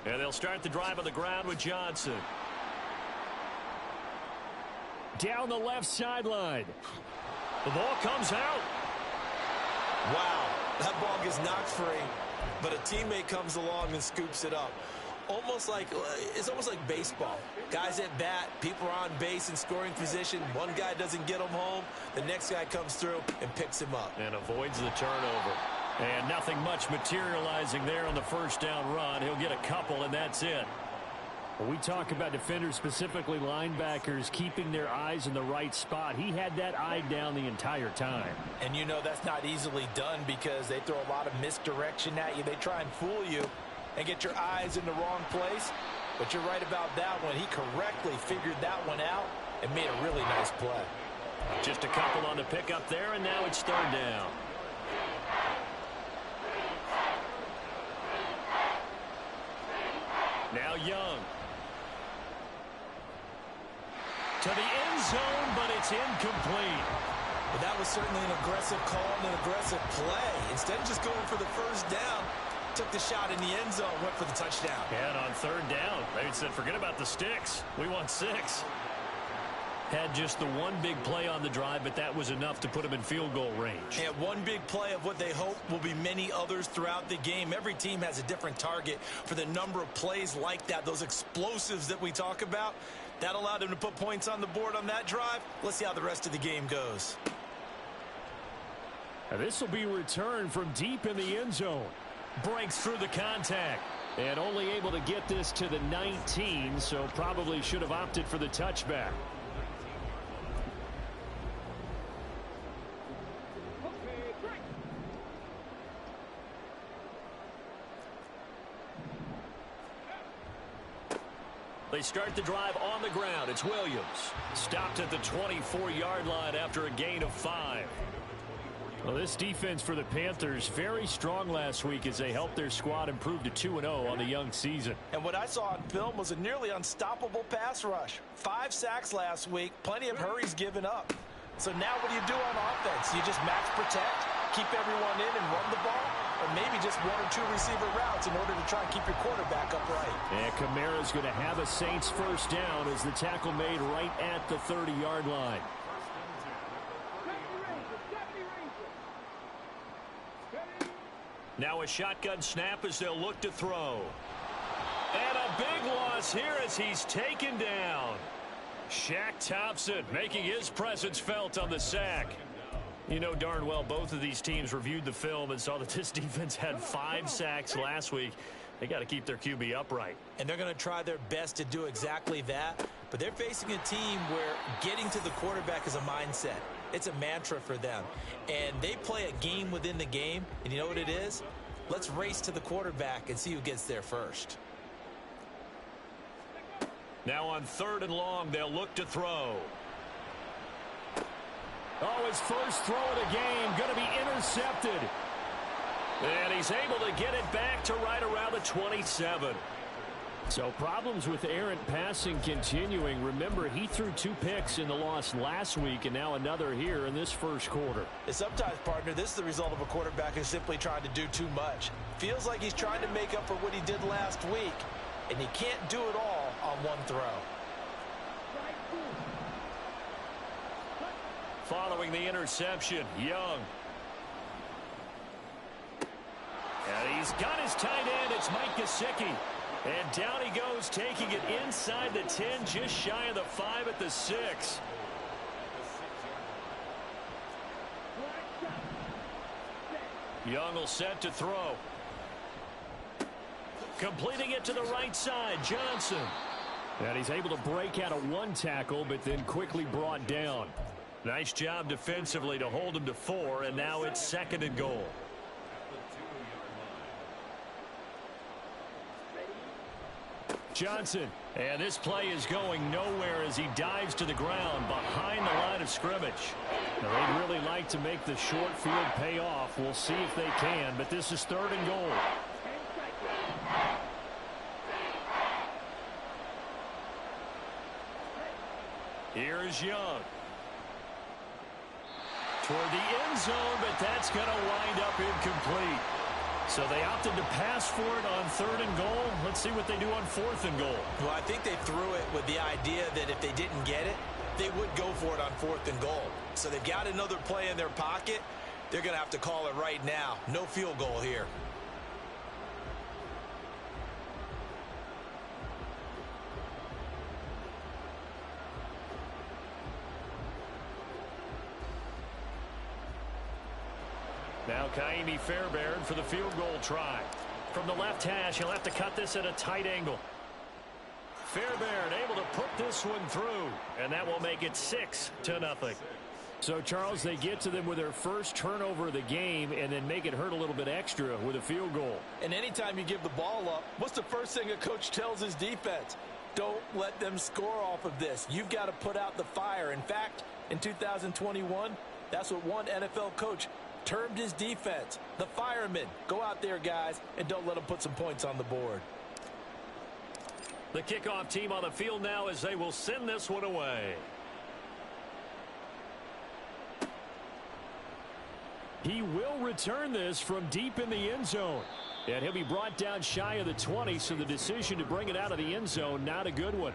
And they'll start the drive on the ground with Johnson. Down the left sideline. The ball comes out. Wow, that ball gets knocked free, but a teammate comes along and scoops it up. It's almost like baseball. Guys at bat, people are on base in scoring position. One guy doesn't get him home. The next guy comes through and picks him up. And avoids the turnover. And nothing much materializing there on the first down run. He'll get a couple, and that's it. When we talk about defenders, specifically linebackers, keeping their eyes in the right spot, he had that eye down the entire time. And you know that's not easily done because they throw a lot of misdirection at you. They try and fool you and get your eyes in the wrong place. But you're right about that one. He correctly figured that one out and made a really nice play. Just a couple on the pickup there, and now it's third down. Now Young. To the end zone, but it's incomplete. Well, that was certainly an aggressive call and an aggressive play. Instead of just going for the first down, took the shot in the end zone, went for the touchdown. And on third down, they said, forget about the sticks. We want 6. Had just the one big play on the drive, but that was enough to put him in field goal range. And one big play of what they hope will be many others throughout the game. Every team has a different target for the number of plays like that, those explosives that we talk about. That allowed them to put points on the board on that drive. Let's see how the rest of the game goes. This will be returned from deep in the end zone. Breaks through the contact. And only able to get this to the 19, so probably should have opted for the touchback. They start the drive on the ground. It's Williams. Stopped at the 24-yard line after a gain of 5. Well, this defense for the Panthers, very strong last week as they helped their squad improve to 2-0 on the young season. And what I saw on film was a nearly unstoppable pass rush. 5 sacks last week, plenty of hurries given up. So now what do you do on offense? You just max protect, keep everyone in and run the ball, or maybe just 1 or 2 receiver routes in order to try and keep your quarterback upright. And Kamara's going to have a Saints first down as the tackle made right at the 30-yard line. Now a shotgun snap as they'll look to throw. And a big loss here as he's taken down. Shaq Thompson making his presence felt on the sack. You know darn well both of these teams reviewed the film and saw that this defense had 5 sacks last week. They got to keep their QB upright. And they're going to try their best to do exactly that. But they're facing a team where getting to the quarterback is a mindset. It's a mantra for them. And they play a game within the game. And you know what it is? Let's race to the quarterback and see who gets there first. Now on 3rd and long, they'll look to throw. Oh, his first throw of the game going to be intercepted. And he's able to get it back to right around the 27. So problems with errant passing continuing. Remember, he threw 2 picks in the loss last week and now another here in this first quarter. And sometimes, partner, this is the result of a quarterback who's simply trying to do too much. Feels like he's trying to make up for what he did last week, and he can't do it all on one throw. Following the interception, Young. And he's got his tight end. It's Mike Gesicki. And down he goes, taking it inside the 10, just shy of the 5 at the 6. Young will set to throw. Completing it to the right side, Johnson. And he's able to break out of 1 tackle, but then quickly brought down. Nice job defensively to hold him to 4, and now it's 2nd and goal. Johnson, and this play is going nowhere as he dives to the ground behind the line of scrimmage. Now, they'd really like to make the short field pay off. We'll see if they can, but this is 3rd and goal. Here's Young. toward the end zone, but that's going to wind up incomplete. So they opted to pass for it on 3rd and goal. Let's see what they do on 4th and goal. Well, I think they threw it with the idea that if they didn't get it, they would go for it on 4th and goal. So they've got another play in their pocket. They're going to have to call it right now. No field goal here. Now Kaimi Fairbairn for the field goal try. From the left hash, he'll have to cut this at a tight angle. Fairbairn able to put this one through, and that will make it 6-0. So, Charles, they get to them with their first turnover of the game and then make it hurt a little bit extra with a field goal. And anytime you give the ball up, what's the first thing a coach tells his defense? Don't let them score off of this. You've got to put out the fire. In fact, in 2021, that's what one NFL coach termed his defense, the firemen. Go out there, guys, and don't let them put some points on the board. The kickoff team on the field now as they will send this one away. He will return this from deep in the end zone. And he'll be brought down shy of the 20, so the decision to bring it out of the end zone, not a good one.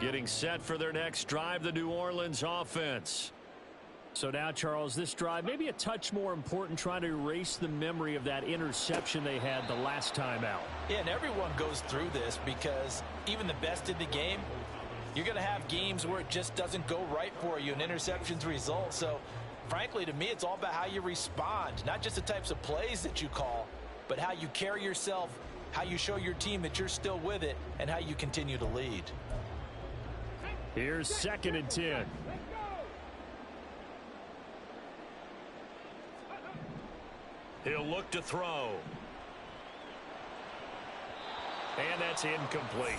Getting set for their next drive, the New Orleans offense. So now, Charles, this drive maybe a touch more important, trying to erase the memory of that interception they had the last time out. Yeah, and everyone goes through this because even the best in the game, you're going to have games where it just doesn't go right for you, and interceptions result. So, frankly, to me, it's all about how you respond, not just the types of plays that you call, but how you carry yourself, how you show your team that you're still with it, and how you continue to lead. Here's 2nd and 10. He'll look to throw. And that's incomplete.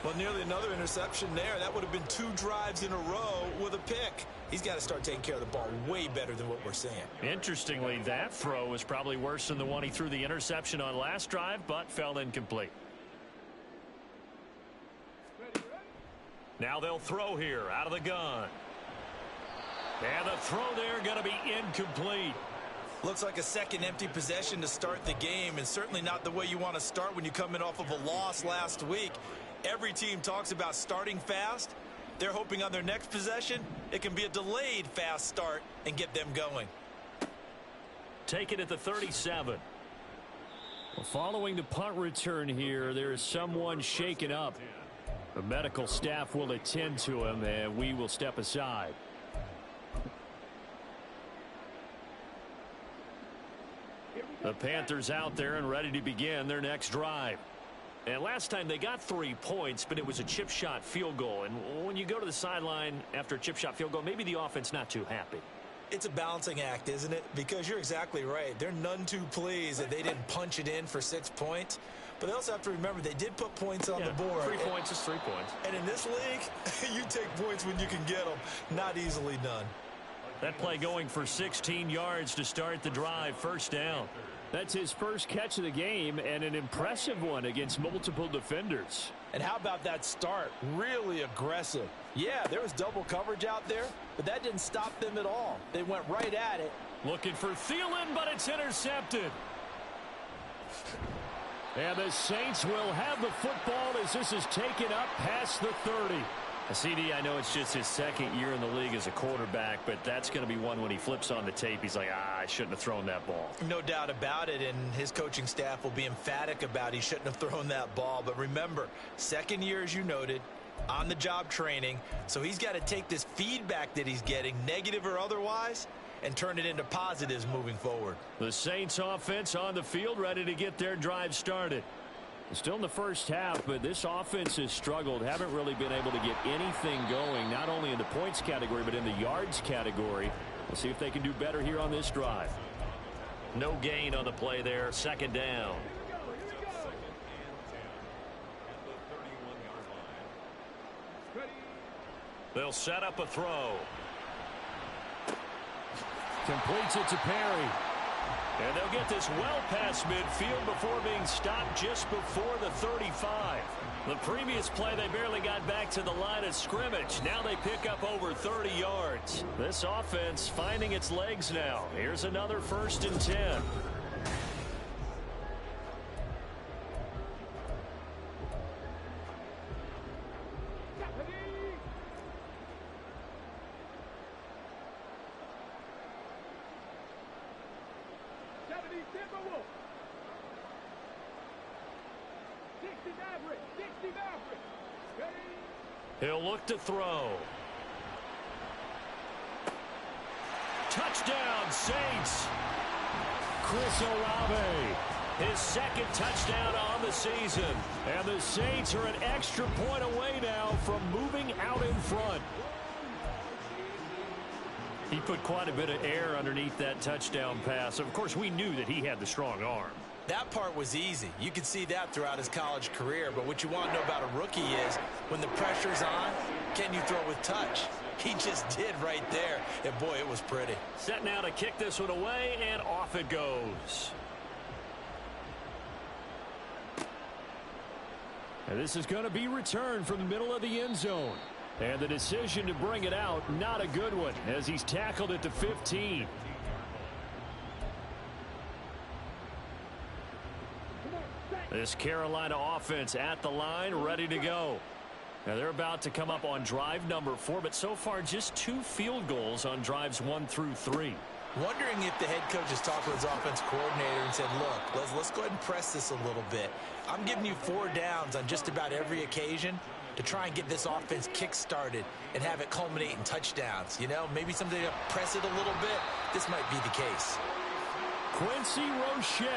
Well, nearly another interception there. That would have been 2 drives in a row with a pick. He's got to start taking care of the ball way better than what we're seeing. Interestingly, that throw was probably worse than the one he threw the interception on last drive, but fell incomplete. Now they'll throw here out of the gun. And the throw there going to be incomplete. Looks like a second empty possession to start the game, and certainly not the way you want to start when you're coming off of a loss last week. Every team talks about starting fast. They're hoping on their next possession it can be a delayed fast start and get them going. Take it at the 37. Well, following the punt return here, there is someone shaken up. The medical staff will attend to him, and we will step aside. The Panthers out there and ready to begin their next drive. And last time they got 3 points, but it was a chip shot field goal. And when you go to the sideline after a chip shot field goal, maybe the offense not too happy. It's a balancing act, isn't it? Because you're exactly right. They're none too pleased that they didn't punch it in for 6 points. But they also have to remember they did put points on the board. 3 points is 3 points. And in this league, you take points when you can get them. Not easily done. That play going for 16 yards to start the drive. 1st down. That's his first catch of the game, and an impressive one against multiple defenders. And how about that start? Really aggressive. Yeah, there was double coverage out there, but that didn't stop them at all. They went right at it. Looking for Thielen, but it's intercepted. And the Saints will have the football as this is taken up past the 30. CD, I know it's just his 2nd year in the league as a quarterback, but that's going to be one when he flips on the tape. He's like, I shouldn't have thrown that ball. No doubt about it, and his coaching staff will be emphatic about he shouldn't have thrown that ball. But remember, 2nd year, as you noted, on-the-job training, so he's got to take this feedback that he's getting, negative or otherwise, and turn it into positives moving forward. The Saints offense on the field ready to get their drive started. Still in the first half, but this offense has struggled. Haven't really been able to get anything going, not only in the points category, but in the yards category. We'll see if they can do better here on this drive. No gain on the play there. 2nd down. They'll set up a throw. Completes it to Perry. And they'll get this well past midfield before being stopped just before the 35. The previous play, they barely got back to the line of scrimmage. Now they pick up over 30 yards. This offense finding its legs now. Here's another 1st and 10. He'll look to throw. Touchdown, Saints. Chris Olave, his 2nd touchdown on the season. And the Saints are an extra point away now from moving out in front. He put quite a bit of air underneath that touchdown pass. Of course, we knew that he had the strong arm. That part was easy. You could see that throughout his college career. But what you want to know about a rookie is when the pressure's on, can you throw with touch? He just did right there. And, boy, it was pretty. Set now to kick this one away, and off it goes. And this is going to be returned from the middle of the end zone. And the decision to bring it out, not a good one, as he's tackled at the 15. This Carolina offense at the line, ready to go. Now they're about to come up on drive number 4, but so far just 2 field goals on drives 1 through 3. Wondering if the head coach has talked with his offense coordinator and said, look, let's go ahead and press this a little bit. I'm giving you 4 downs on just about every occasion to try and get this offense kick-started and have it culminate in touchdowns. You know, maybe something to press it a little bit. This might be the case. Quincy Roche,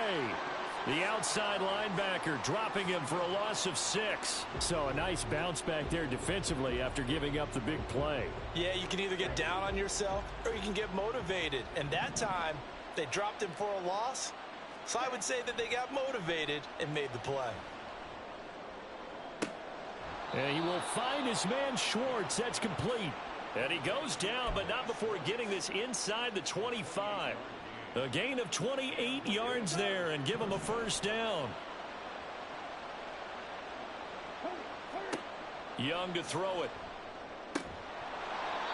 the outside linebacker, dropping him for a loss of 6. So a nice bounce back there defensively after giving up the big play. Yeah, you can either get down on yourself or you can get motivated. And that time, they dropped him for a loss. So I would say that they got motivated and made the play. And he will find his man Schwartz. That's complete. And he goes down, but not before getting this inside the 25. A gain of 28 yards there and give him a 1st down. Young to throw it.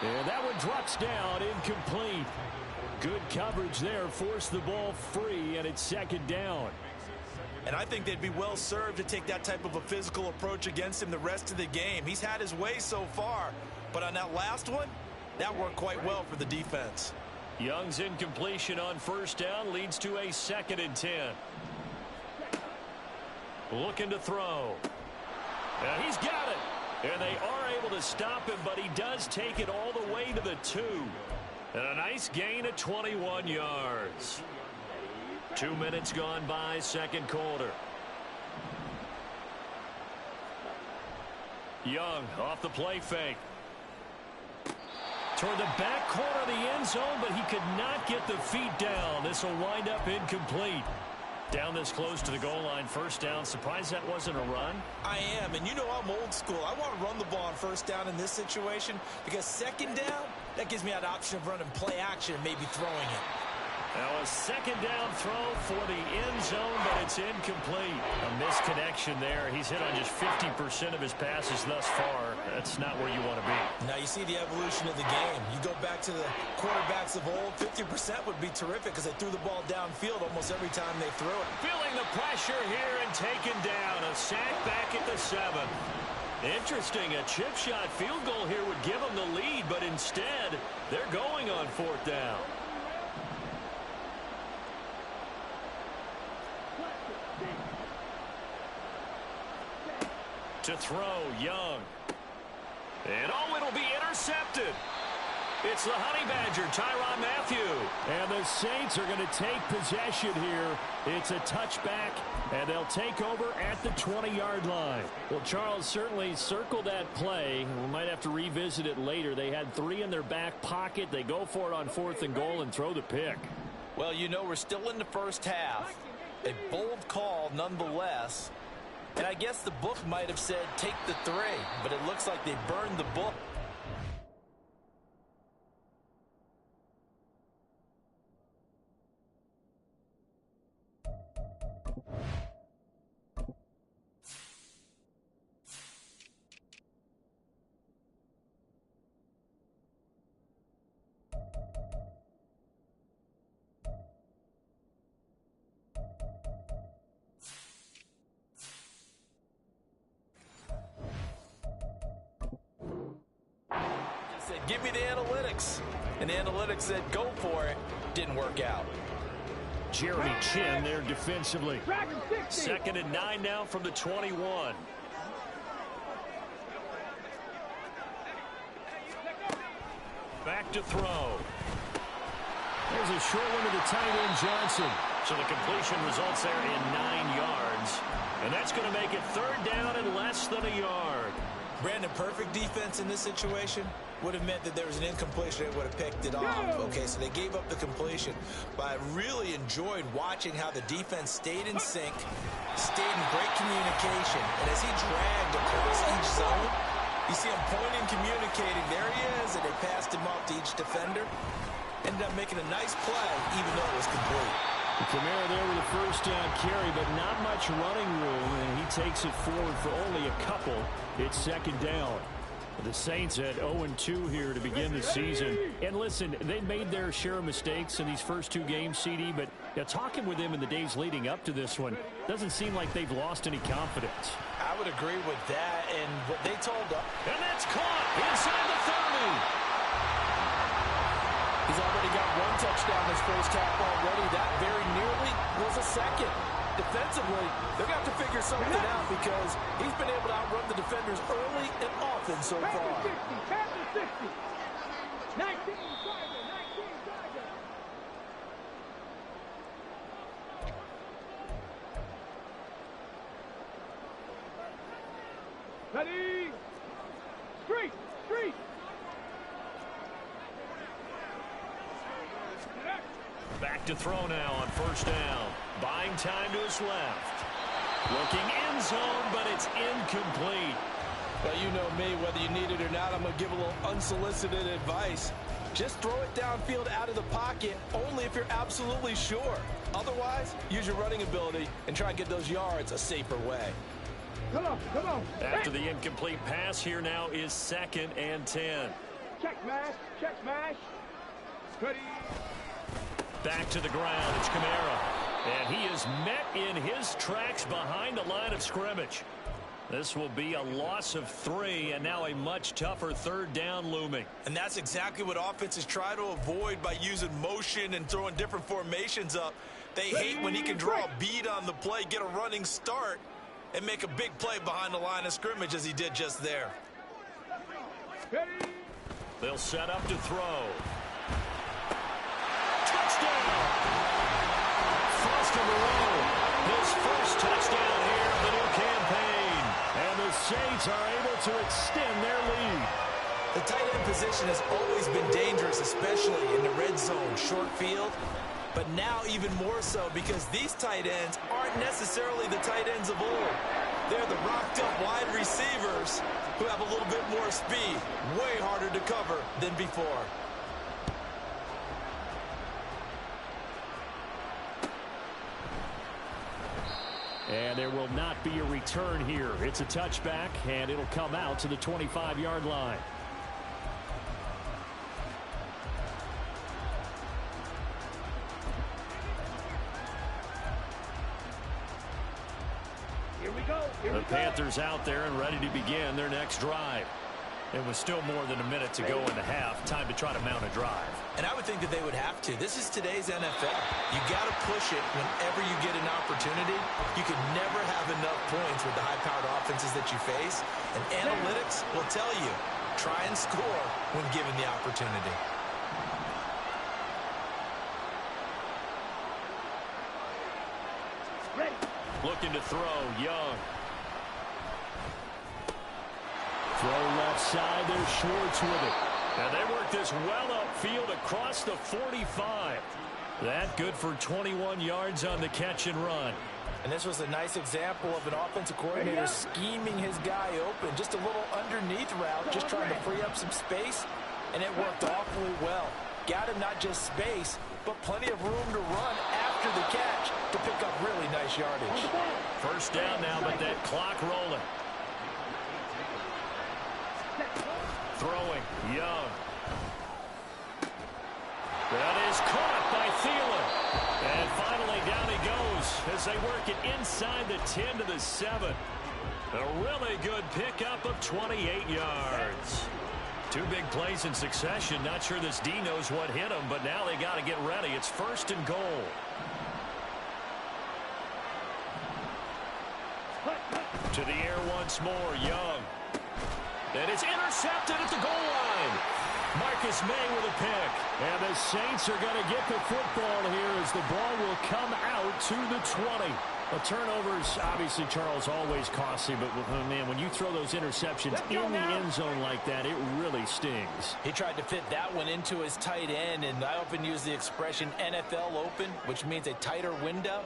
And that one drops down, incomplete. Good coverage there, forced the ball free, and it's 2nd down. And I think they'd be well served to take that type of a physical approach against him the rest of the game. He's had his way so far, but on that last one, that worked quite well for the defense. Young's incompletion on 1st down leads to a 2nd and 10. Looking to throw. And he's got it. And they are able to stop him, but he does take it all the way to the 2. And a nice gain of 21 yards. 2 minutes gone by, 2nd quarter. Young off the play fake. Toward the back corner of the end zone, but he could not get the feet down. This will wind up incomplete. Down this close to the goal line, 1st down. Surprised that wasn't a run? I am, and you know I'm old school. I want to run the ball on 1st down in this situation because 2nd down, that gives me that option of running play action and maybe throwing it. Now a 2nd down throw for the end zone, but it's incomplete. A misconnection there. He's hit on just 50% of his passes thus far. That's not where you want to be. Now you see the evolution of the game. You go back to the quarterbacks of old, 50% would be terrific because they threw the ball downfield almost every time they threw it. Feeling the pressure here and taken down. A sack back at the 7. Interesting. A chip shot field goal here would give them the lead, but instead they're going on 4th down. To throw, Young. And it'll be intercepted. It's the Honey Badger, Tyrann Mathieu. And the Saints are going to take possession here. It's a touchback, and they'll take over at the 20-yard line. Well, Charles certainly circled that play. We might have to revisit it later. They had 3 in their back pocket. They go for it on 4th and goal and throw the pick. Well, you know, we're still in the 1st half. A bold call nonetheless. And I guess the book might have said take the 3, but it looks like they burned the book. Give me the analytics. And the analytics said go for it. Didn't work out. Jeremy Chin there defensively. 2nd and 9 now from the 21. Back to throw. There's a short one to the tight end, Johnson. So the completion results there in 9 yards. And that's going to make it 3rd down and less than a yard. Brandon, perfect defense in this situation would have meant that there was an incompletion. They would have picked it off. Okay, so they gave up the completion. But I really enjoyed watching how the defense stayed in sync, stayed in great communication. And as he dragged across each zone, you see him pointing, communicating. There he is, and they passed him off to each defender. Ended up making a nice play, even though it was complete. Kamara there with a 1st down carry, but not much running room, and he takes it forward for only a couple. It's 2nd down. The Saints at 0-2 here to begin the season. And listen, they made their share of mistakes in these first 2 games, CD, but talking with them in the days leading up to this one, doesn't seem like they've lost any confidence. I would agree with that, and what they told us. And that's caught inside the 30. He's already got 1 touchdown this first half already. That very nearly was a 2nd. Defensively, they're going to have to figure something out because he's been able to outrun the defenders early and often so far. 60, 19, Ready? Street! Back to throw now on 1st down. Buying time to his left. Looking end zone, but it's incomplete. Well, you know me, whether you need it or not, I'm going to give a little unsolicited advice. Just throw it downfield out of the pocket, only if you're absolutely sure. Otherwise, use your running ability and try and get those yards a safer way. Come on. After the incomplete pass, here now is 2nd and 10. Check smash. Ready? Back to the ground, it's Kamara. And he is met in his tracks behind the line of scrimmage. This will be a loss of 3, and now a much tougher 3rd down looming. And that's exactly what offenses try to avoid by using motion and throwing different formations up. They hate when he can draw a bead on the play, get a running start, and make a big play behind the line of scrimmage as he did just there. They'll set up to throw. Touchdown! Foster Moreau, his first touchdown here of the new campaign. And the Saints are able to extend their lead. The tight end position has always been dangerous, especially in the red zone, short field. But now even more so because these tight ends aren't necessarily the tight ends of old. They're the rocked-up wide receivers who have a little bit more speed, way harder to cover than before. And there will not be a return here. It's a touchback, and it'll come out to the 25-yard line. The Panthers out there and ready to begin their next drive. It was still more than a minute to go in the half. Time to try to mount a drive. And I would think that they would have to. This is today's NFL. You got to push it whenever you get an opportunity. You can never have enough points with the high-powered offenses that you face. And analytics will tell you, try and score when given the opportunity. Looking to throw, Young. Throw left side, there's Schwartz with it. And they work this well upfield across the 45. That good for 21 yards on the catch and run. And this was a nice example of an offensive coordinator scheming his guy open. Just a little underneath route, just trying to free up some space, and it worked awfully well. Got him not just space, but plenty of room to run after the catch to pick up really nice yardage. First down now, but that clock rolling. Throwing, Young. That is caught by Thielen. And finally down he goes as they work it inside the 10 to the 7. A really good pickup of 28 yards. Two big plays in succession. Not sure this D knows what hit him, but now they got to get ready. It's 1st and goal. To the air once more, Young. And it's intercepted at the goal line. Marcus May with a pick. And the Saints are going to get the football here as the ball will come out to the 20. The turnovers, obviously, Charles, always costly, but, man, when you throw those interceptions in the end zone like that, it really stings. He tried to fit that one into his tight end, and I often use the expression NFL open, which means a tighter window.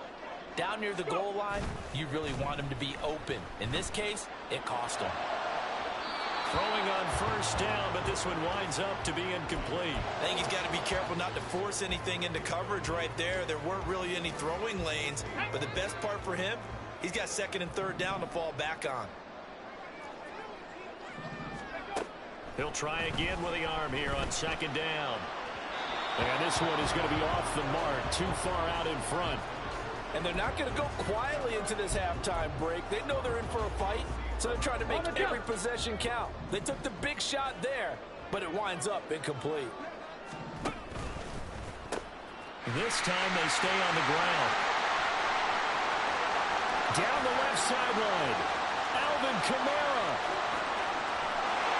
Down near the goal line, you really want him to be open. In this case, it cost him. Throwing on 1st down, but this one winds up to be incomplete. I think he's got to be careful not to force anything into coverage right there. There weren't really any throwing lanes, but the best part for him, he's got 2nd and 3rd down to fall back on. He'll try again with the arm here on 2nd down. And this one is going to be off the mark, too far out in front. And they're not going to go quietly into this halftime break. They know they're in for a fight, so they're trying to make every possession count. They took the big shot there, but it winds up incomplete. This time they stay on the ground. Down the left sideline. Alvin Kamara.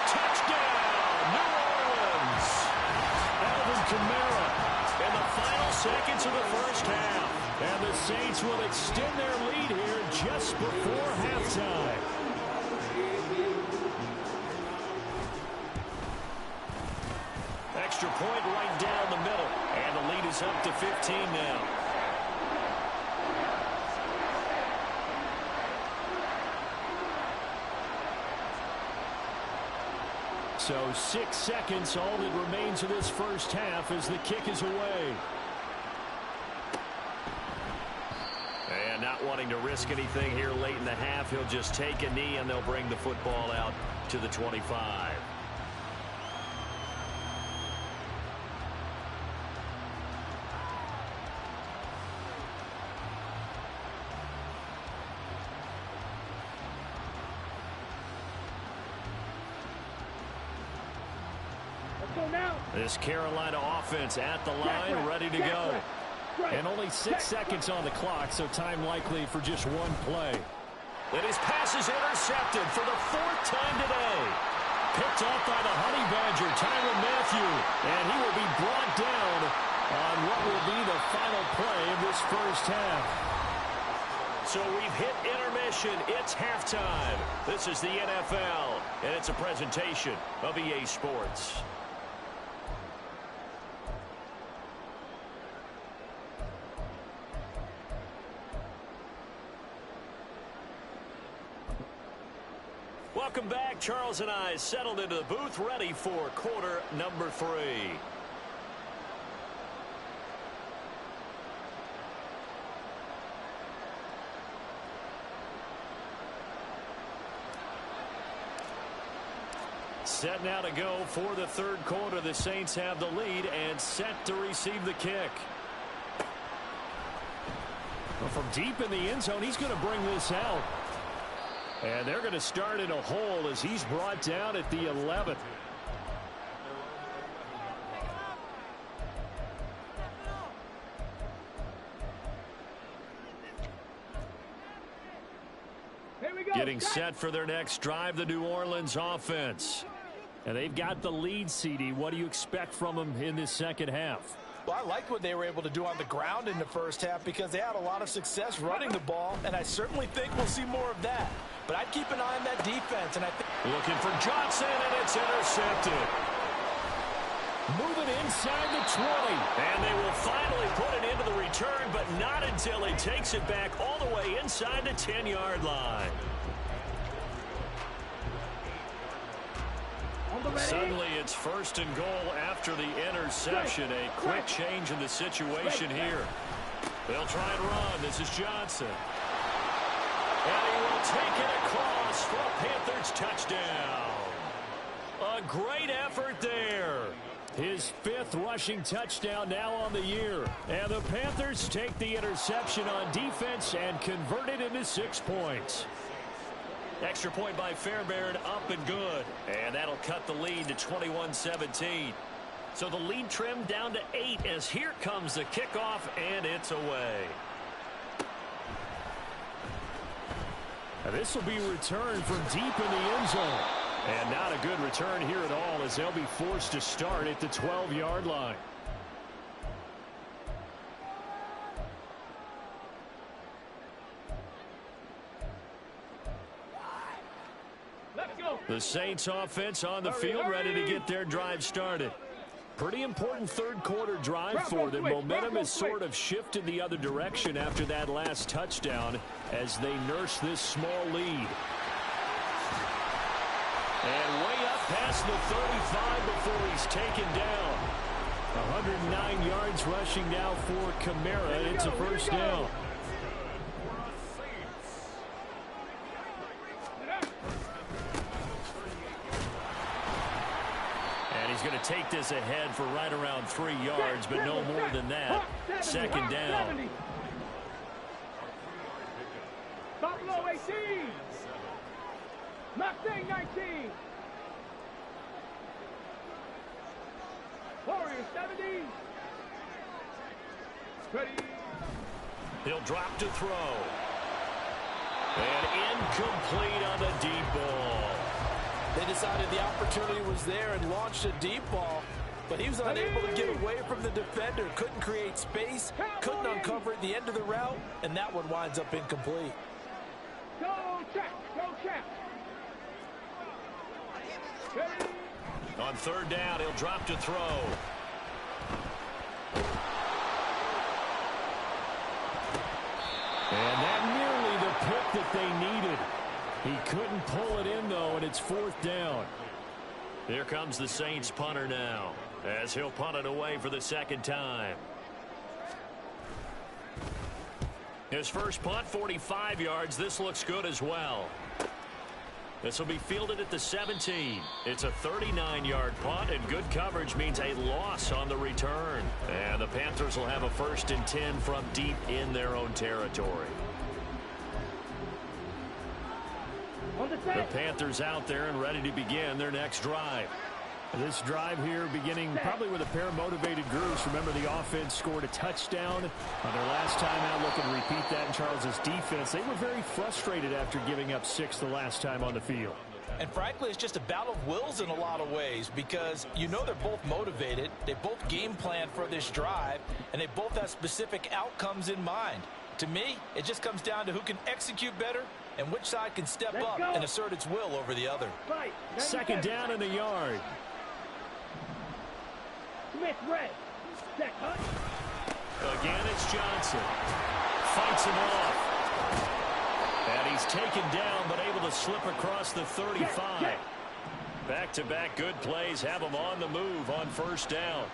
Touchdown, New Orleans. Alvin Kamara in the final seconds of the 1st half. And the Saints will extend their lead here just before halftime. Extra point right down the middle. And the lead is up to 15 now. So 6 seconds, all that remains of this 1st half as the kick is away. And not wanting to risk anything here late in the half, he'll just take a knee and they'll bring the football out to the 25. This Carolina offense at the line, ready to go. And only 6 seconds on the clock, so time likely for just one play. And his pass is intercepted for the 4th time today. Picked off by the Honey Badger, Tyrann Mathieu. And he will be brought down on what will be the final play of this 1st half. So we've hit intermission. It's halftime. This is the NFL, and it's a presentation of EA Sports. Welcome back. Charles and I settled into the booth, ready for quarter number 3. Set now to go for the 3rd quarter. The Saints have the lead and set to receive the kick. Well, from deep in the end zone, he's going to bring this out. And they're going to start in a hole as he's brought down at the 11th. Getting set for their next drive, the New Orleans offense. And they've got the lead, CD. What do you expect from them in this 2nd half? Well, I liked what they were able to do on the ground in the 1st half because they had a lot of success running the ball, and I certainly think we'll see more of that. But I'd keep an eye on that defense, and I think... Looking for Johnson, and it's intercepted. Moving inside the 20. And they will finally put it into the return, but not until he takes it back all the way inside the 10-yard line. Suddenly it's 1st and goal after the interception. A quick change in the situation here. They'll try and run. This is Johnson. And he will take it across for a Panthers touchdown. A great effort there. His 5th rushing touchdown now on the year. And the Panthers take the interception on defense and convert it into 6 points. Extra point by Fairbairn, up and good. And that'll cut the lead to 21-17. So the lead trimmed down to 8 as here comes the kickoff, and it's away. Now this will be returned from deep in the end zone. And not a good return here at all as they'll be forced to start at the 12-yard line. The Saints offense on the field, ready to get their drive started. Pretty important third quarter drive for them. Momentum has sort of shifted the other direction after that last touchdown as they nurse this small lead. And way up past the 35 before he's taken down. 109 yards rushing now for Kamara. It's a first down. He's going to take this ahead for right around 3 yards, but no more than that. Second down. Buffalo 18. Mustang 19. Warriors 70. Ready. He'll drop to throw. And incomplete on the deep ball. They decided the opportunity was there and launched a deep ball, but he was unable to get away from the defender, couldn't create space, couldn't uncover the end of the route, and that one winds up incomplete. Go check, go check. Ready. On third down, he'll drop to throw. And that nearly the pick that they needed. He couldn't pull it in, though, and it's fourth down. Here comes the Saints punter now, as he'll punt it away for the second time. His first punt, 45 yards. This looks good as well. This will be fielded at the 17. It's a 39-yard punt, and good coverage means a loss on the return. And the Panthers will have a 1st and 10 from deep in their own territory. The Panthers out there and ready to begin their next drive. This drive here beginning probably with a pair of motivated groups. Remember, the offense scored a touchdown on their last time out. Looking to repeat that in Charles's defense. They were very frustrated after giving up 6 the last time on the field. And frankly, it's just a battle of wills in a lot of ways because you know they're both motivated. They both game plan for this drive, and they both have specific outcomes in mind. To me, it just comes down to who can execute better and which side can step up and assert its will over the other. Second down in the yard. Smith red. Check, huh? Again, it's Johnson. Fights him off. And he's taken down, but able to slip across the 35. Back-to-back good plays have him on the move on first down.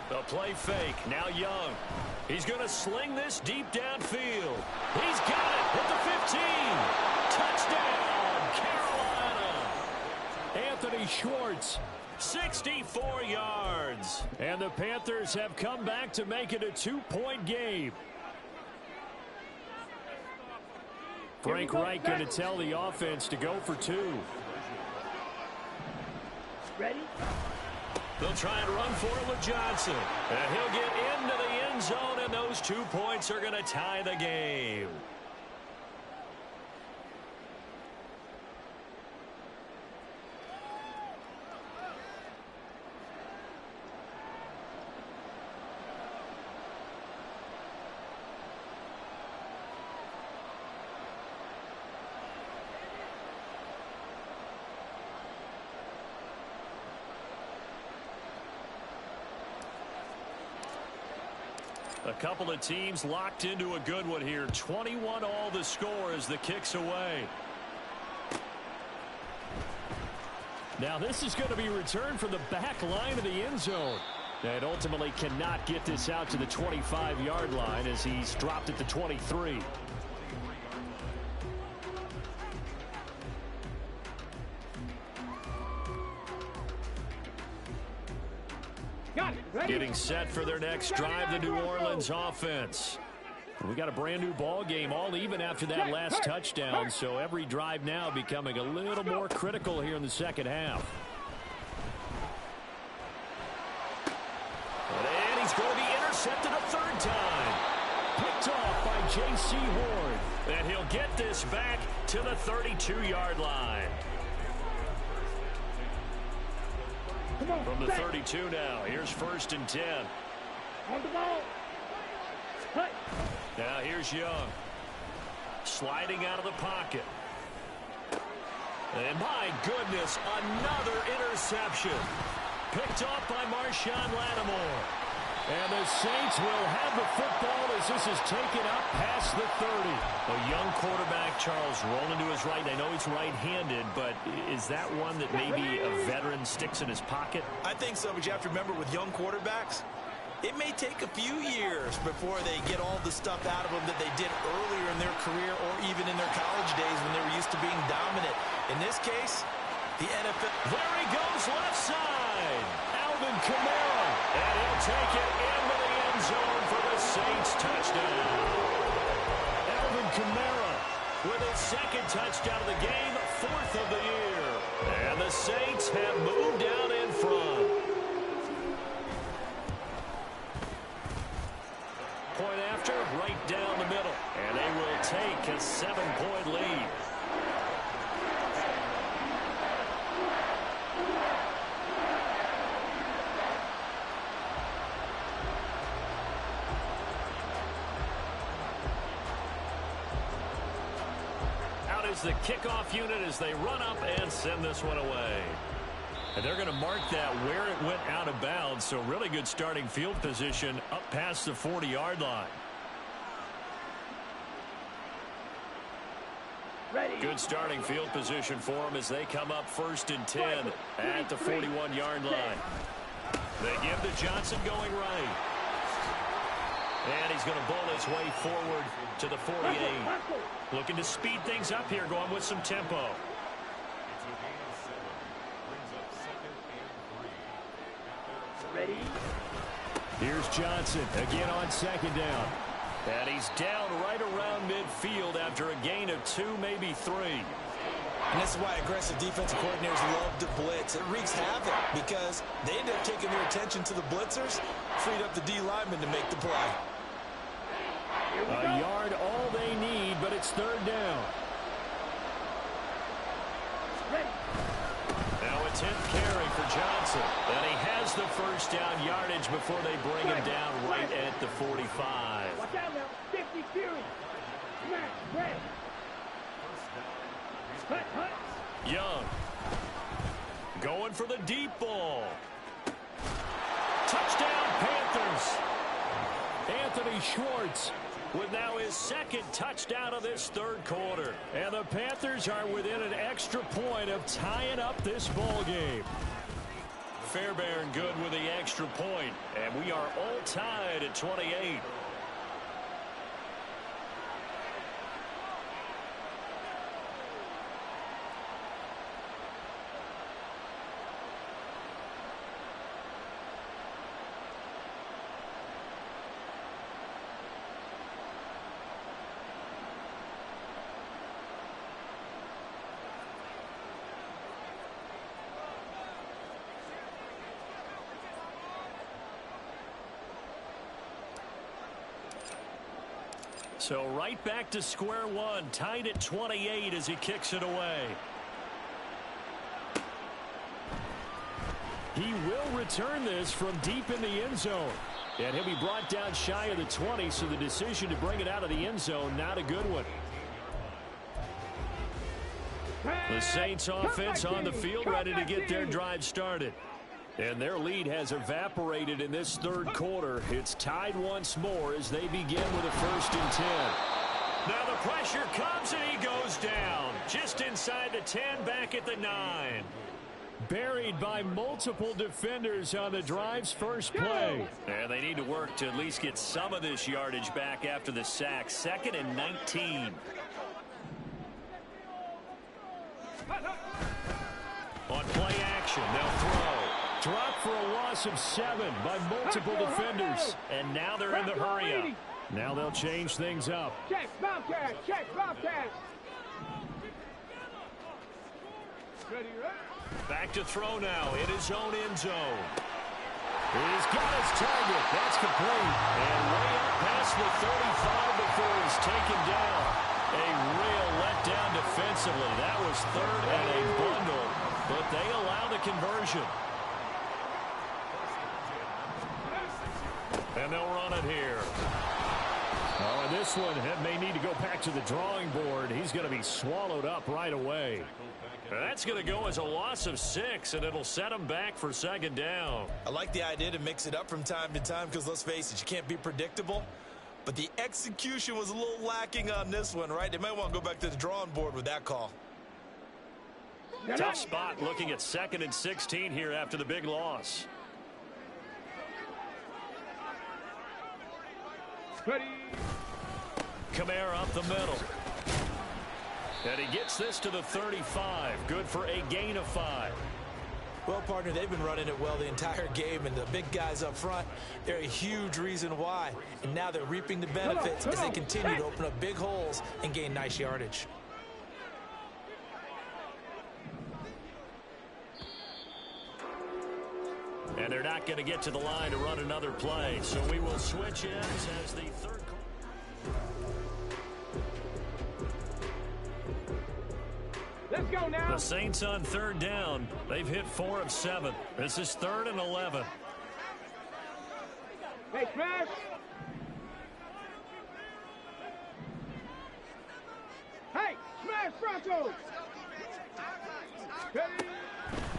The play fake. Now Young. He's going to sling this deep downfield. He's got it at the 15. Touchdown, Carolina. Anthony Schwartz, 64 yards. And the Panthers have come back to make it a 2-point game. Frank Reich going to tell the offense to go for 2. Ready? They'll try and run for it with Johnson. And he'll get into the end zone, and those 2 points are going to tie the game. A couple of teams locked into a good one here. 21 all the score as the kick's away. Now this is going to be returned from the back line of the end zone. And ultimately cannot get this out to the 25-yard line as he's dropped at the 23. Got it. Ready? Getting set for their next drive, the New Orleans offense. We got a brand new ball game, all even after that last touchdown, so every drive now becoming a little more critical here in the second half. And he's going to be intercepted a third time. Picked off by J.C. Horn. And he'll get this back to the 32-yard line. From the 32 now, here's 1st and 10. On the ball. Cut. Now here's Young. Sliding out of the pocket. And my goodness, another interception. Picked off by Marshawn Lattimore. And the Saints will have the football as this is taken up past the 30. A young quarterback, Charles, rolling to his right. I know he's right-handed, but is that one that maybe a veteran sticks in his pocket? I think so, but you have to remember with young quarterbacks, it may take a few years before they get all the stuff out of them that they did earlier in their career or even in their college days when they were used to being dominant. In this case, the NFL... There he goes, left side. Alvin Kamara. And he'll take it into the end zone for the Saints touchdown. Alvin Kamara with his 2nd touchdown of the game, 4th of the year. And the Saints have moved out in front. Point after, right down the middle. And they will take a 7-point lead. The kickoff unit as they run up and send this one away. And they're going to mark that where it went out of bounds, so really good starting field position up past the 40-yard line. Ready. Good starting field position for them as they come up 1st and 10 at the 41-yard line. They give to Johnson going right. And he's going to bowl his way forward to the 48. Looking to speed things up here, going with some tempo. Ready. Here's Johnson again on 2nd down. And he's down right around midfield after a gain of 2, maybe 3. And this is why aggressive defensive coordinators love to blitz. It wreaks havoc because they end up taking their attention to the blitzers, freed up the D linemen to make the play. A yard all they need, but it's 3rd down. Ready. Now a 10th carry for Johnson. And he has the 1st down yardage before they bring him down right at the 45. Watch out now. 50 Fury. Smash. Red. Cut. Young. Going for the deep ball. Touchdown, Panthers. Anthony Schwartz with now his 2nd touchdown of this 3rd quarter. And the Panthers are within an extra point of tying up this ball game. Fairbairn good with the extra point, and we are all tied at 28. So right back to square one, tied at 28 as he kicks it away. He will return this from deep in the end zone. And he'll be brought down shy of the 20, so the decision to bring it out of the end zone, not a good one. The Saints offense on the field, ready to get their drive started. And their lead has evaporated in this 3rd quarter. It's tied once more as they begin with a 1st and 10. Now the pressure comes and he goes down. Just inside the 10, back at the 9. Buried by multiple defenders on the drive's first play. And they need to work to at least get some of this yardage back after the sack. 2nd and 19. On play action, they'll throw. Dropped for a loss of 7 by multiple defenders. And now they're in the hurry-up. Now they'll change things up. Check, Bobcat, check, Bobcat. Ready, right? Back to throw now in his own end zone. He's got his target. That's complete. And way up past the 35 before he's taken down. A real letdown defensively. That was 3rd and a bundle, but they allow the conversion. And they'll run it here. Oh, and this one may need to go back to the drawing board. He's going to be swallowed up right away. That's going to go as a loss of 6, and it'll set him back for 2nd down. I like the idea to mix it up from time to time because, let's face it, you can't be predictable. But the execution was a little lacking on this one, right? They might want to go back to the drawing board with that call. Tough spot looking at 2nd and 16 here after the big loss. Ready. Kamara up the middle. And he gets this to the 35. Good for a gain of 5. Well, partner, they've been running it well the entire game, and the big guys up front, they're a huge reason why. And now they're reaping the benefits as they continue to open up big holes and gain nice yardage. And they're not going to get to the line to run another play. So we will switch ends as the 3rd. Let's go now. The Saints on 3rd down. They've hit 4 of 7. This is 3rd and 11. Hey, Smash. Hey, Smash Broncos. Ready.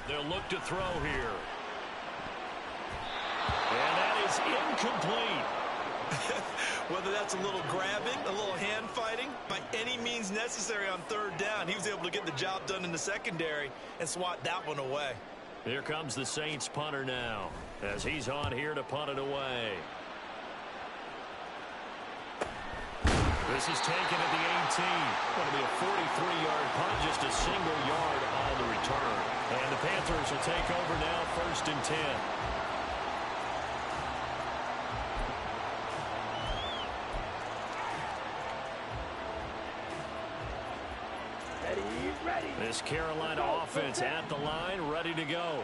They'll look to throw here. And that is incomplete. Whether that's a little grabbing, a little hand fighting, by any means necessary on 3rd down, he was able to get the job done in the secondary and swat that one away. Here comes the Saints punter now as he's on here to punt it away. This is taken at the 18. Going to be a 43-yard punt, just a single yard on the return. And the Panthers will take over now, 1st and 10. This Carolina offense at the line, ready to go.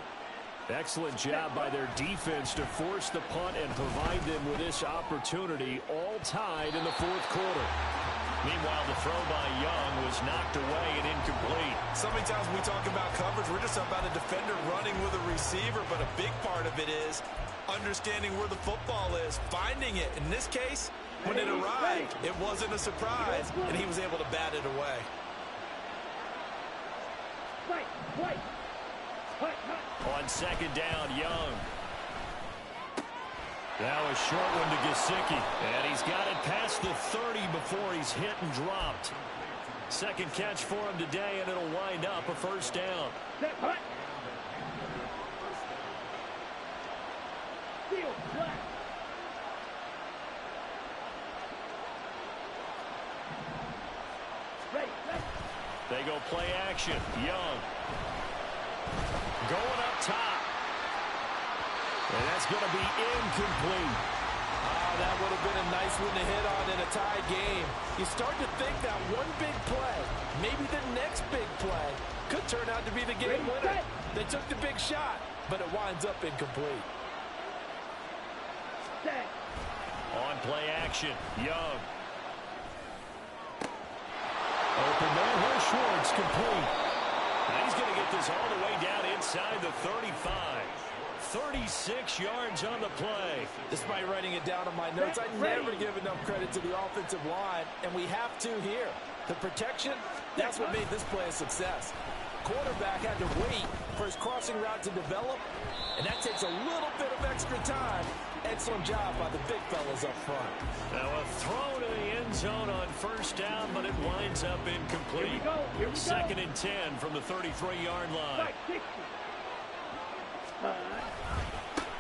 Excellent job by their defense to force the punt and provide them with this opportunity, all tied in the 4th quarter. Meanwhile, the throw by Young was knocked away and incomplete. So many times when we talk about coverage, we're just about a defender running with a receiver, but a big part of it is understanding where the football is, finding it. In this case, when it arrived, it wasn't a surprise, and he was able to bat it away. On 2nd down, Young. Now a short one to Gesicki. And he's got it past the 30 before he's hit and dropped. 2nd catch for him today, and it'll wind up a 1st down. They go play action. Young. Going up top. And that's going to be incomplete. That would have been a nice one to hit on in a tie game. You start to think that one big play, maybe the next big play, could turn out to be the game winner. They took the big shot, but it winds up incomplete. On play action, Young. Open man, here's Schwartz, complete. And he's going to get this all the way down inside the 35. 36 yards on the play. Despite writing it down on my notes, I never give enough credit to the offensive line, and we have to here. The protection, that's what made this play a success. Quarterback had to wait for his crossing route to develop, and that takes a little bit of extra time. Excellent job by the big fellas up front. Now a throw to the end zone on 1st down, but it winds up incomplete. Here we go. 2nd and 10 from the 33-yard line.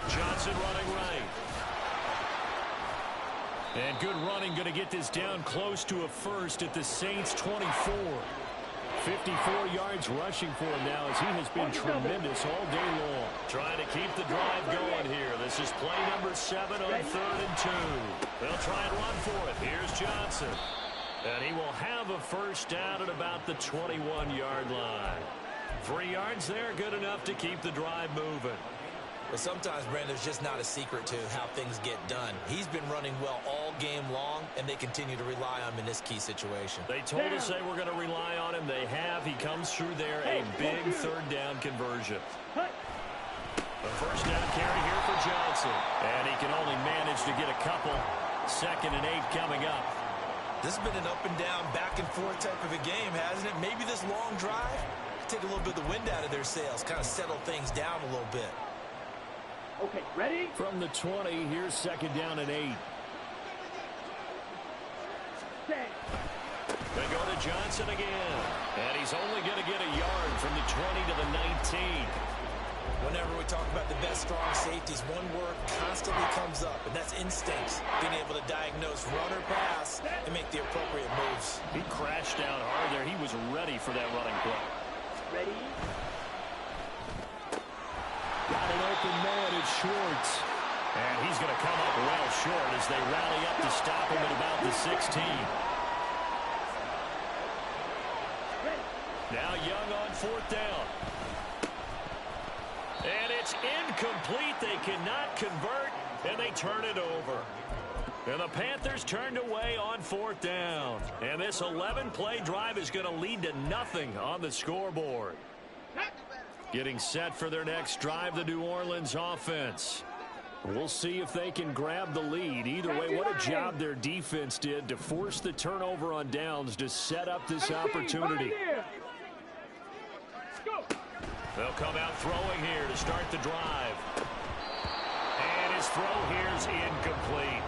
Johnson running right. And good running, going to get this down close to a 1st at the Saints 24. 54 yards rushing for him now as he has been tremendous all day long. Trying to keep the drive going here. This is play number 7 on 3rd and 2. They'll try and run for it. Here's Johnson. And he will have a first down at about the 21-yard line. 3 yards there, good enough to keep the drive moving. But sometimes, Brandon, there's just not a secret to how things get done. He's been running well all game long, and they continue to rely on him in this key situation. They told us they were going to rely on him. They have. He comes through there, a big 3rd down conversion. A first down carry here for Johnson. And he can only manage to get a couple. 2nd and 8 coming up. This has been an up and down, back and forth type of a game, hasn't it? Maybe this long drive take a little bit of the wind out of their sails, kind of settle things down a little bit. Okay, ready? From the 20, here's 2nd down and 8. Set. They go to Johnson again. And he's only going to get a yard from the 20 to the 19. Whenever we talk about the best strong safeties, one word constantly comes up, and that's instincts. Being able to diagnose run or pass and make the appropriate moves. He crashed down hard there. He was ready for that running play. Ready? Got an open man, it's Schwartz. And he's going to come up well short as they rally up to stop him at about the 16. Now Young on 4th down. And it's incomplete. They cannot convert, and they turn it over. And the Panthers turned away on 4th down. And this 11-play drive is going to lead to nothing on the scoreboard. Getting set for their next drive, the New Orleans offense. We'll see if they can grab the lead. Either way, what a job their defense did to force the turnover on downs to set up this opportunity. They'll come out throwing here to start the drive. And his throw here's incomplete.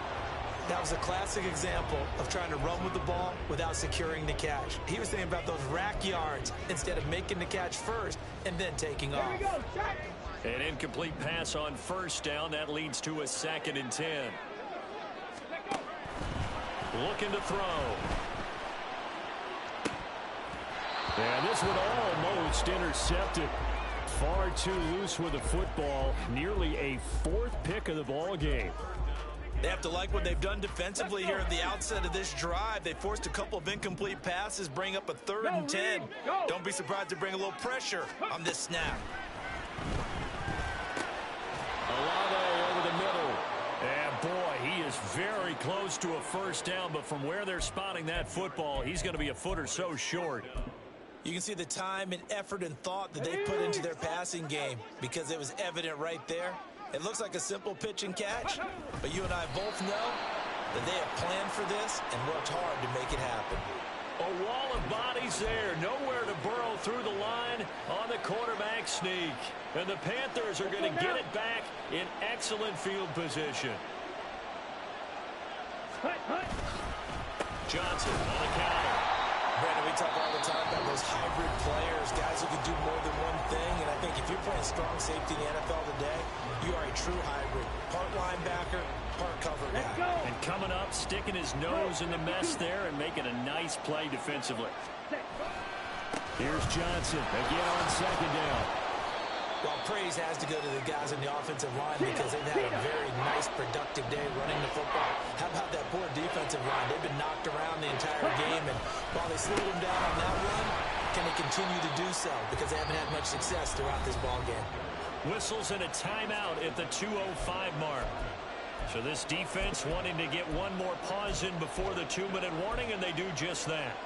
That was a classic example of trying to run with the ball without securing the catch. He was thinking about those rack yards instead of making the catch first and then taking off. Here we go, check. An incomplete pass on 1st down. That leads to a 2nd and 10. Looking to throw. And this one almost intercepted. Far too loose with the football. Nearly a 4th pick of the ball game. They have to like what they've done defensively here at the outset of this drive. They forced a couple of incomplete passes, bring up a 3rd and 10. Don't be surprised to bring a little pressure on this snap. Olave over the middle. And boy, he is very close to a first down, but from where they're spotting that football, he's going to be a foot or so short. You can see the time and effort and thought that they put into their passing game because it was evident right there. It looks like a simple pitch and catch, but you and I both know that they have planned for this and worked hard to make it happen. A wall of bodies there, nowhere to burrow through the line on the quarterback sneak. And the Panthers are going to get it back in excellent field position. Johnson on the counter. Brandon, we talk all the time about those hybrid players, guys who can do more than one thing. And I think if you're playing strong safety in the NFL today, you are a true hybrid. Part linebacker, part cover guy. And coming up, sticking his nose in the mess there and making a nice play defensively. Here's Johnson again on 2nd down. Well, praise has to go to the guys on the offensive line because they've had a very nice, productive day running the football. How about that poor defensive line? They've been knocked around the entire game, and while they slowed them down on that run, can they continue to do so? Because they haven't had much success throughout this ball game. Whistles and a timeout at the 2:05 mark. So this defense wanting to get one more pause in before the 2-minute warning, and they do just that.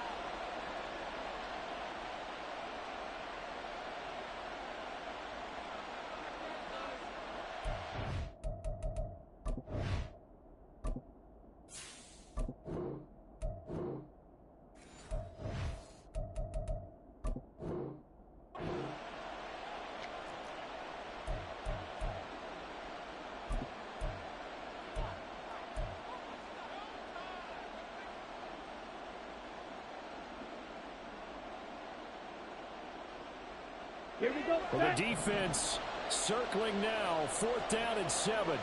Here we go. Well, the defense circling now. 4th down and 7.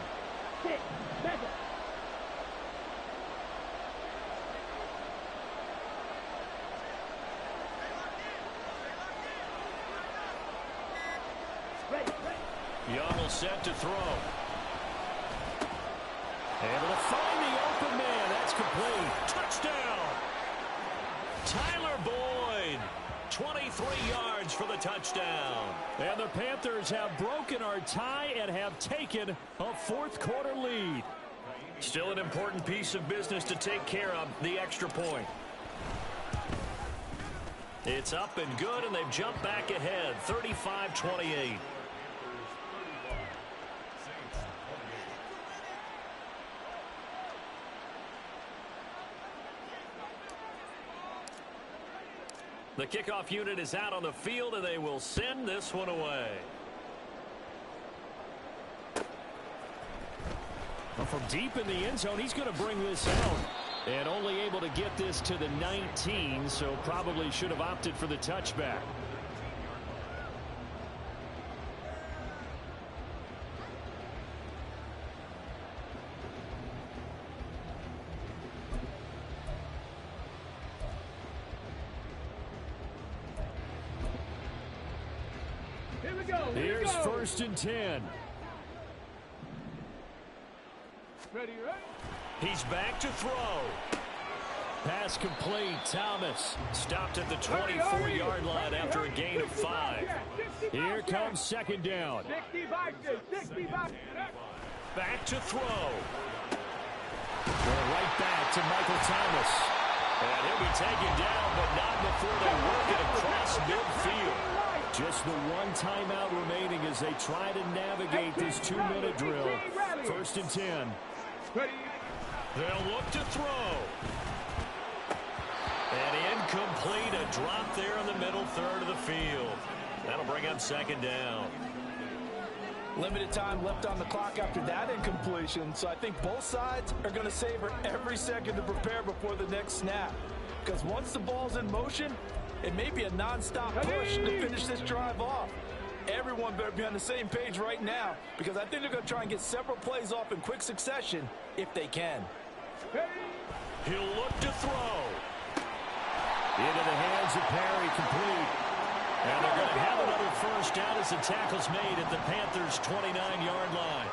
6, 7. Young will set to throw. Able to find the open man. That's complete. Touchdown. Tyler Boyd. 23 yards for the touchdown. And the Panthers have broken our tie and have taken a fourth-quarter lead. Still an important piece of business to take care of, the extra point. It's up and good, and they've jumped back ahead, 35-28. The kickoff unit is out on the field, and they will send this one away. Well, from deep in the end zone, he's going to bring this out. And only able to get this to the 19, so probably should have opted for the touchback. Here's 1st and 10. Ready? He's back to throw. Pass complete. Thomas stopped at the 24-yard line after a gain of 5. Here comes 2nd down. 65. Back to throw. Well, right back to Michael Thomas. And he'll be taken down, but not before they work it across midfield. Just the one timeout remaining as they try to navigate this 2-minute drill. 1st and 10. They'll look to throw. And incomplete. A drop there in the middle third of the field. That'll bring up 2nd down. Limited time left on the clock after that incompletion, so I think both sides are going to savor every second to prepare before the next snap. Because once the ball's in motion, it may be a non-stop push to finish this drive off. Everyone better be on the same page right now, because I think they're going to try and get several plays off in quick succession if they can. He'll look to throw. Into the hands of Perry, complete. And they're going to have another 1st down as the tackle's made at the Panthers' 29-yard line.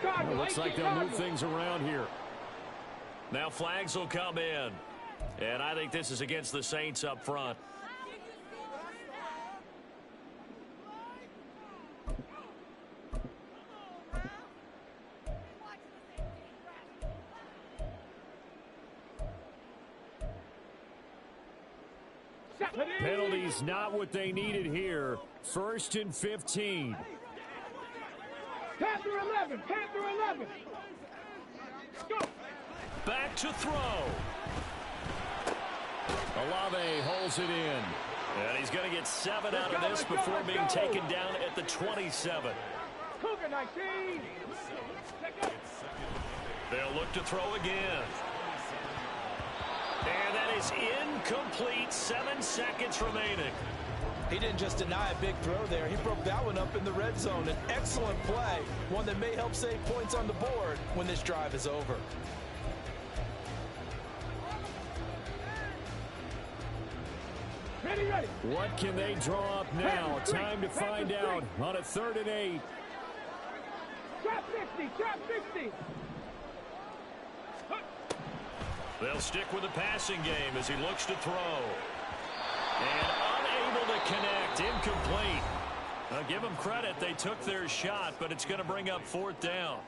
Well, looks like they'll move things around here. Now flags will come in. And I think this is against the Saints up front. Penalties not what they needed here. 1st and 15. Panther 11. Go. Back to throw. Olave holds it in. And he's going to get 7 out of this before being taken down at the 27. Cougar 19. They'll look to throw again. And that is incomplete. 7 seconds remaining. He didn't just deny a big throw there. He broke that one up in the red zone. An excellent play. One that may help save points on the board when this drive is over. Ready. What can they draw up now? Time to find out on a 3rd and 8. Trap 60. They'll stick with the passing game as he looks to throw. And unable to connect. Incomplete. I'll give them credit. They took their shot, but it's going to bring up 4th down.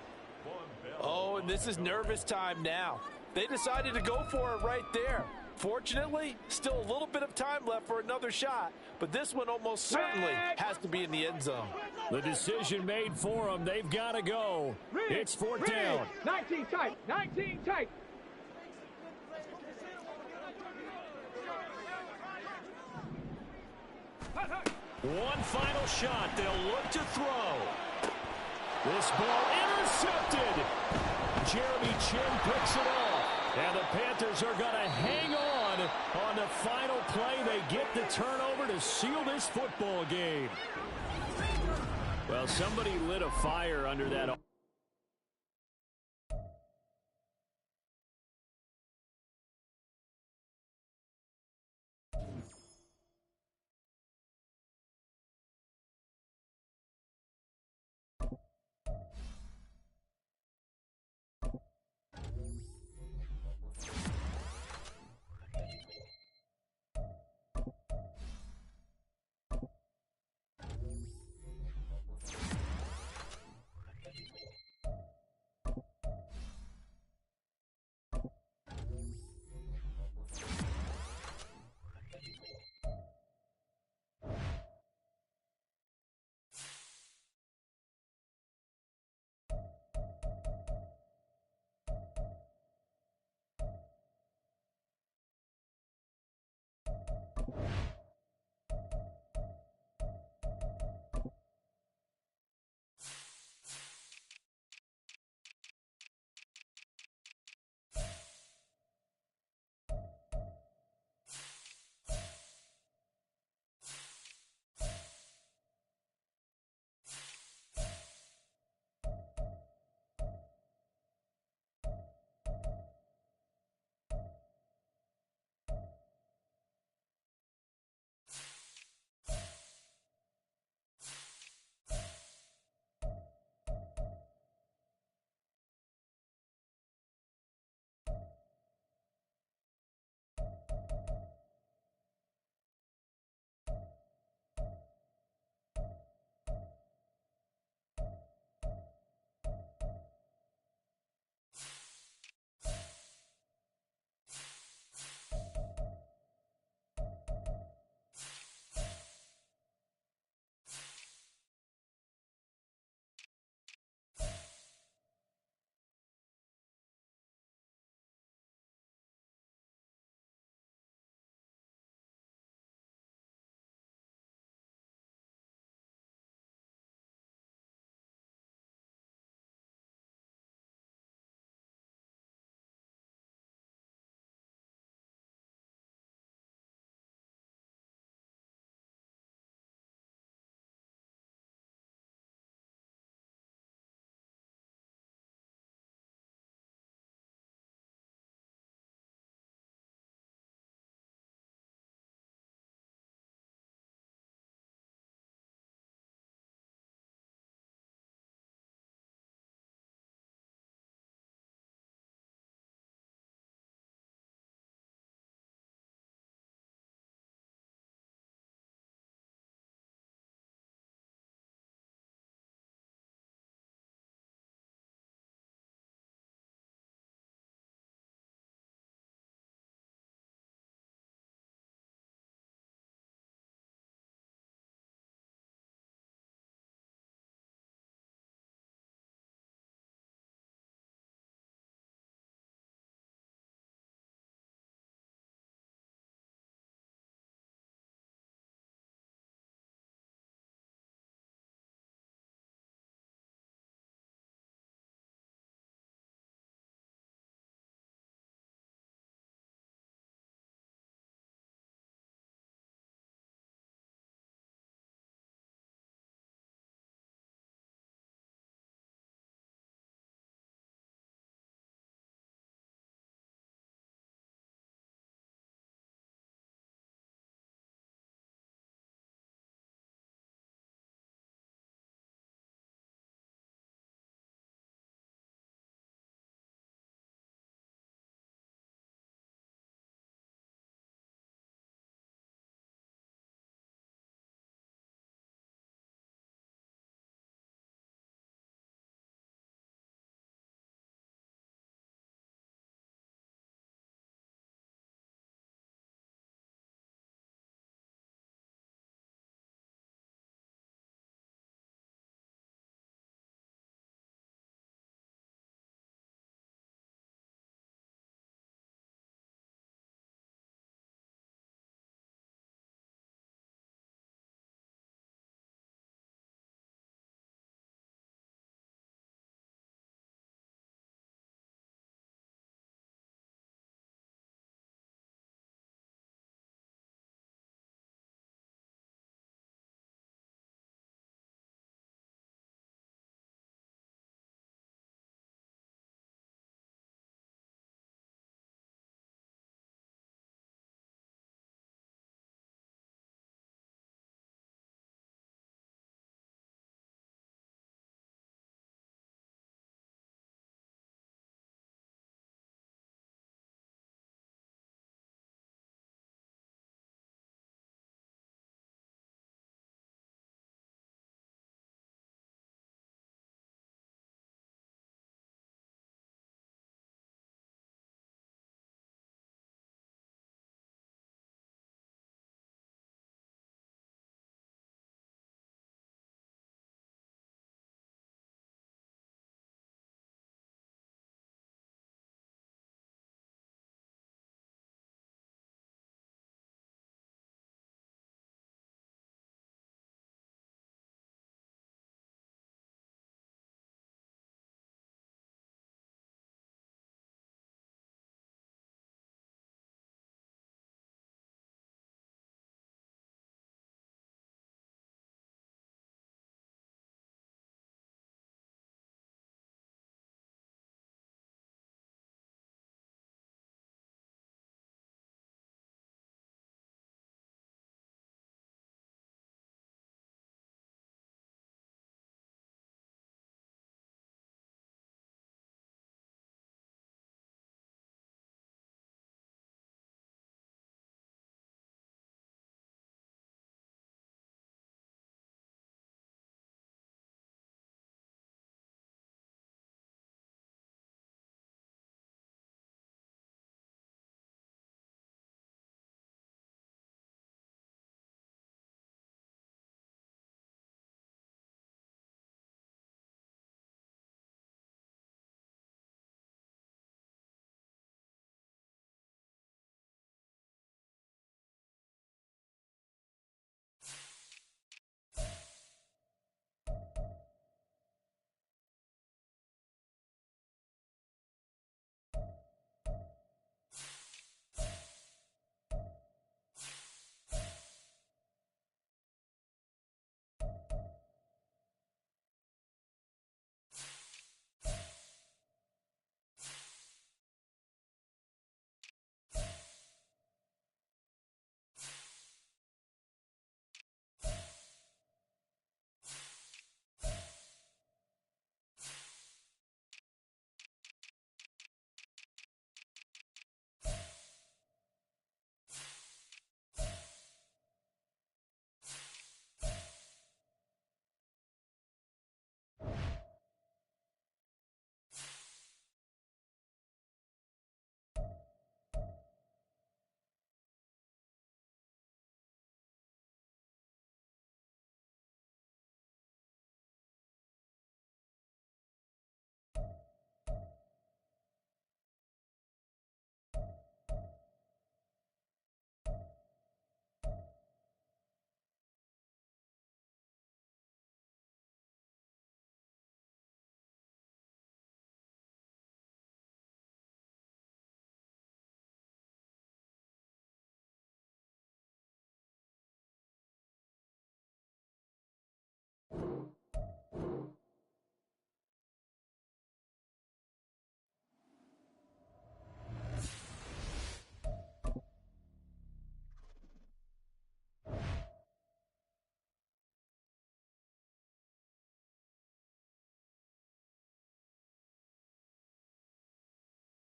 Oh, and this is nervous time now. They decided to go for it right there. Fortunately, still a little bit of time left for another shot, but this one almost certainly has to be in the end zone. The decision made for them. They've got to go. It's 4th down. 19 tight. One final shot. They'll look to throw. This ball intercepted. Jeremy Chin picks it off. And the Panthers are going to hang on the final play. They get the turnover to seal this football game. Well, somebody lit a fire under that.